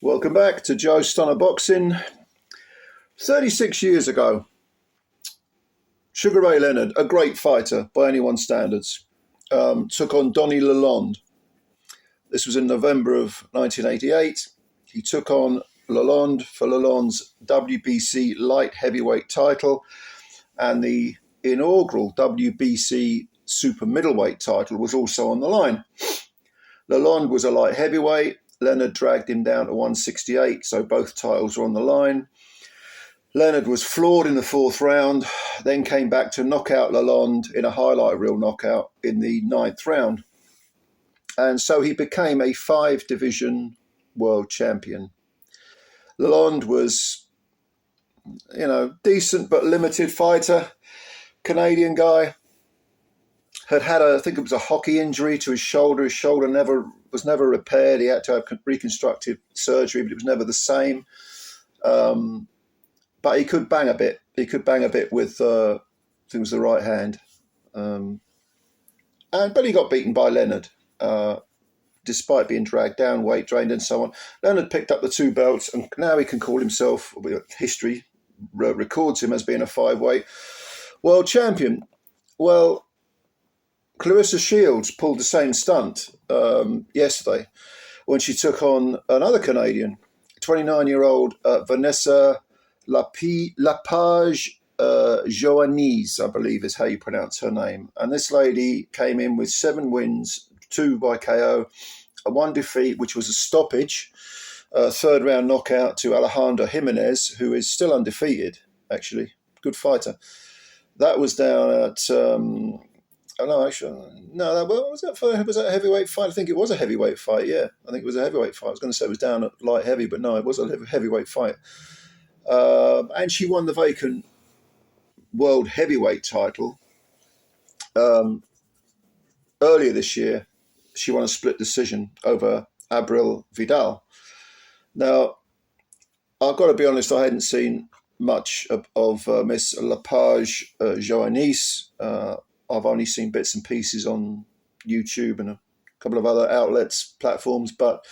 Welcome back to Joe Stunner Boxing. 36 years ago, Sugar Ray Leonard, a great fighter by anyone's standards, took on Donnie Lalonde. This was in November of 1988. He took on Lalonde for Lalonde's WBC light heavyweight title, and the inaugural WBC super middleweight title was also on the line. Lalonde was a light heavyweight. Leonard dragged him down to 168, so both titles were on the line. Leonard was floored in the fourth round, then came back to knock out Lalonde in a highlight reel knockout in the ninth round. And so he became a 5-division world champion. Lalonde was, decent but limited fighter, Canadian guy. Had I think it was a hockey injury to his shoulder. His shoulder was never repaired. He had to have reconstructive surgery, but it was never the same. But he could bang a bit. He could bang a bit with, I think it was the right hand. But he got beaten by Leonard, despite being dragged down, weight drained and so on. Leonard picked up the 2 belts, and now he can call himself, history records him as being a 5-weight world champion. Well, Claressa Shields pulled the same stunt yesterday when she took on another Canadian, 29-year-old Vanessa Lepage-Joanisse, I believe is how you pronounce her name. And this lady came in with 7 wins, 2 by KO, 1 defeat, which was a stoppage, third round knockout to Alejandra Jimenez, who is still undefeated, actually. Good fighter. That was down at... was that a heavyweight fight? I think it was a heavyweight fight, yeah. I think it was a heavyweight fight. I was going to say it was down at light heavy, but no, it was a heavyweight fight. And she won the vacant world heavyweight title. Earlier this year, she won a split decision over Abril Vidal. Now, I've got to be honest, I hadn't seen much of Miss Lepage-Joanisse. I've only seen bits and pieces on YouTube and a couple of other outlets, platforms, but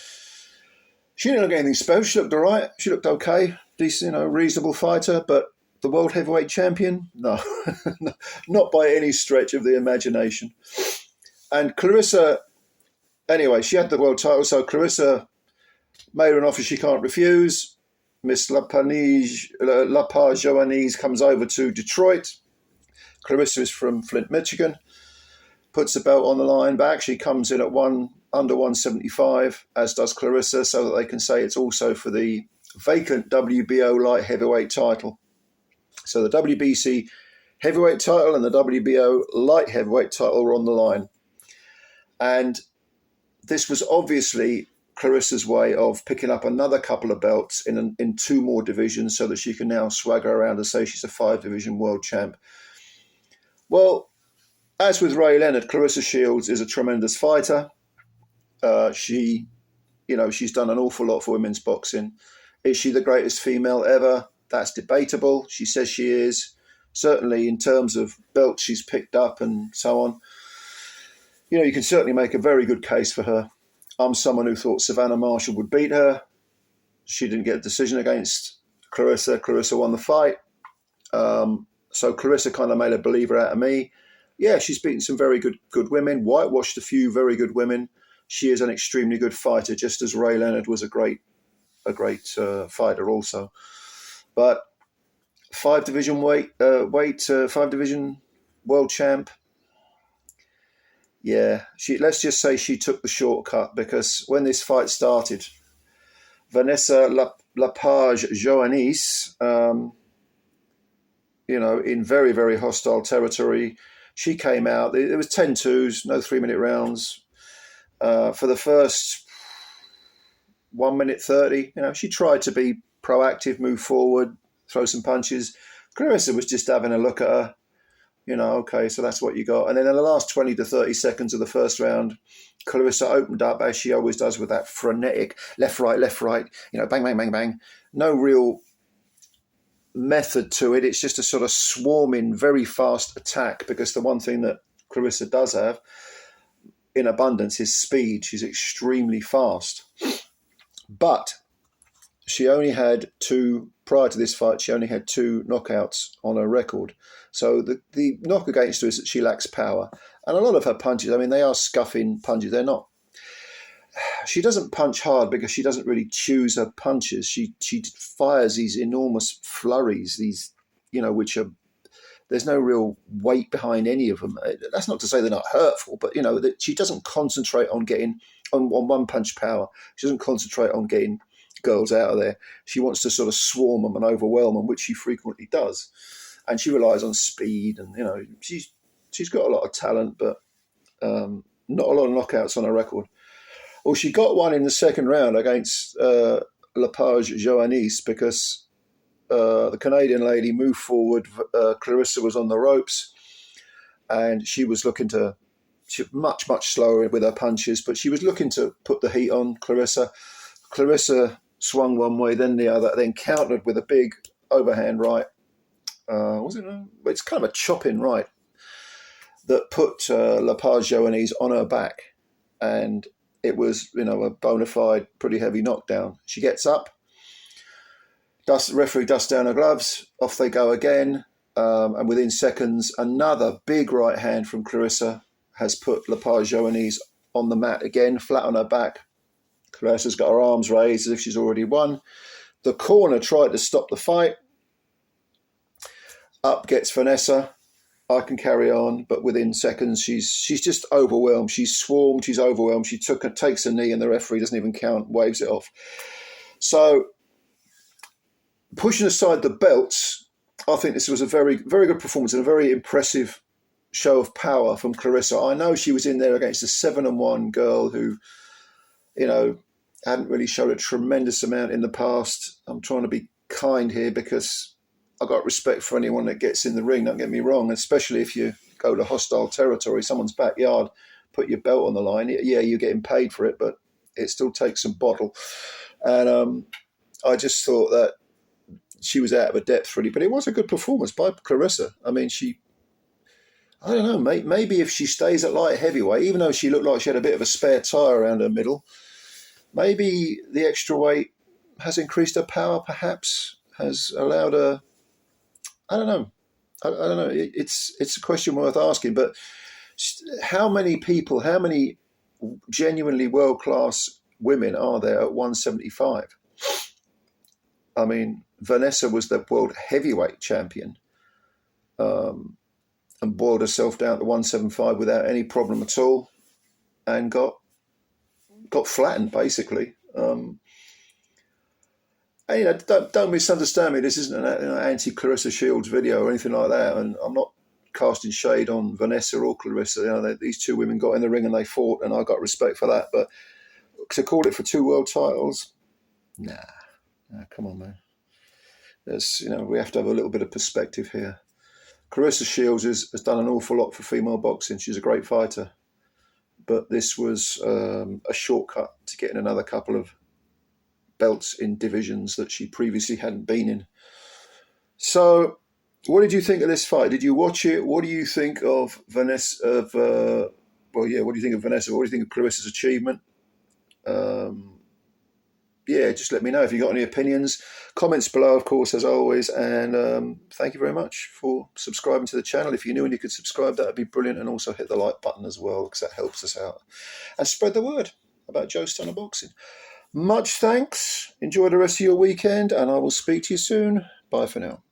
she didn't look anything special. She looked all right. She looked okay, decent, reasonable fighter, but the world heavyweight champion? No, not by any stretch of the imagination. And Claressa, anyway, she had the world title, so Claressa made her an offer she can't refuse. Miss Lepage-Joanisse comes over to Detroit. Claressa is from Flint, Michigan, puts the belt on the line, but actually comes in at under 175, as does Claressa, so that they can say it's also for the vacant WBO light heavyweight title. So the WBC heavyweight title and the WBO light heavyweight title were on the line. And this was obviously Claressa's way of picking up another couple of belts in 2 more divisions so that she can now swagger around and say she's a 5-division world champ. Well, as with Ray Leonard, Claressa Shields is a tremendous fighter. She's done an awful lot for women's boxing. Is she the greatest female ever? That's debatable. She says she is. Certainly in terms of belts she's picked up and so on. You can certainly make a very good case for her. I'm someone who thought Savannah Marshall would beat her. She didn't get a decision against Claressa. Claressa won the fight. So Claressa kind of made a believer out of me. Yeah, she's beaten some very good women, whitewashed a few very good women. She is an extremely good fighter, just as Ray Leonard was a great fighter also. But 5-division 5-division world champ. Yeah, let's just say she took the shortcut, because when this fight started, Vanessa Lepage-Joanisse, in very, very hostile territory. She came out. There was 10-2s, no 3-minute rounds. For the first 1 minute 30, she tried to be proactive, move forward, throw some punches. Claressa was just having a look at her. Okay, so that's what you got. And then in the last 20 to 30 seconds of the first round, Claressa opened up, as she always does, with that frenetic left, right, bang, bang, bang, bang. No real method to it. It's just a sort of swarming, very fast attack, because the one thing that Claressa does have in abundance is speed. She's extremely fast. But she only had two, prior to this fight, she only had two knockouts on her record. So the knock against her is that she lacks power. And a lot of her punches, I mean, they are scuffing punches. They're not. She doesn't punch hard because she doesn't really choose her punches. She fires these enormous flurries, these, which are, there's no real weight behind any of them. That's not to say they're not hurtful, but, that she doesn't concentrate on getting on one punch power. She doesn't concentrate on getting girls out of there. She wants to sort of swarm them and overwhelm them, which she frequently does. And she relies on speed, and she's got a lot of talent, but not a lot of knockouts on her record. Well, she got one in the second round against Lepage-Joanisse because the Canadian lady moved forward. Claressa was on the ropes, and she was looking to. She much slower with her punches, but she was looking to put the heat on Claressa. Claressa swung one way, then the other, then countered with a big overhand right. It's kind of a chopping right that put Lepage-Joanisse on her back, and it was, a bona fide, pretty heavy knockdown. She gets up, referee dusts down her gloves, off they go again, and within seconds, another big right hand from Claressa has put Lepage-Joanisse on the mat again, flat on her back. Claressa's got her arms raised as if she's already won. The corner tried to stop the fight. Up gets Vanessa. I can carry on, but within seconds, she's just overwhelmed. She's swarmed. She's overwhelmed. She takes a knee, and the referee doesn't even count, waves it off. So, pushing aside the belts, I think this was a very, very good performance and a very impressive show of power from Claressa. I know she was in there against a 7-1 girl who, hadn't really showed a tremendous amount in the past. I'm trying to be kind here because I've got respect for anyone that gets in the ring, don't get me wrong, especially if you go to hostile territory, someone's backyard, put your belt on the line. Yeah, you're getting paid for it, but it still takes some bottle. And I just thought that she was out of her depth, really. But it was a good performance by Claressa. I mean, I don't know, mate. Maybe if she stays at light heavyweight, even though she looked like she had a bit of a spare tyre around her middle, maybe the extra weight has increased her power, perhaps, has allowed her. I don't know. I don't know. It's a question worth asking. But how many genuinely world-class women are there at 175? I mean, Vanessa was the world heavyweight champion. And boiled herself down to 175 without any problem at all, and got flattened basically. And, don't misunderstand me. This isn't an anti-Claressa Shields video or anything like that, and I'm not casting shade on Vanessa or Claressa. These two women got in the ring and they fought, and I got respect for that. But to call it for two world titles, nah, come on, man. We have to have a little bit of perspective here. Claressa Shields has done an awful lot for female boxing. She's a great fighter. But this was a shortcut to getting another couple of belts in divisions that she previously hadn't been in. So, what did you think of this fight? Did you watch it? What do you think of Vanessa? What do you think of Vanessa? What do you think of Claressa's achievement? Just let me know if you got any opinions. Comments below, of course, as always. And thank you very much for subscribing to the channel. If you're new and you could subscribe, that would be brilliant. And also hit the like button as well, because that helps us out. And spread the word about Joe Stunner Boxing. Much thanks. Enjoy the rest of your weekend, and I will speak to you soon. Bye for now.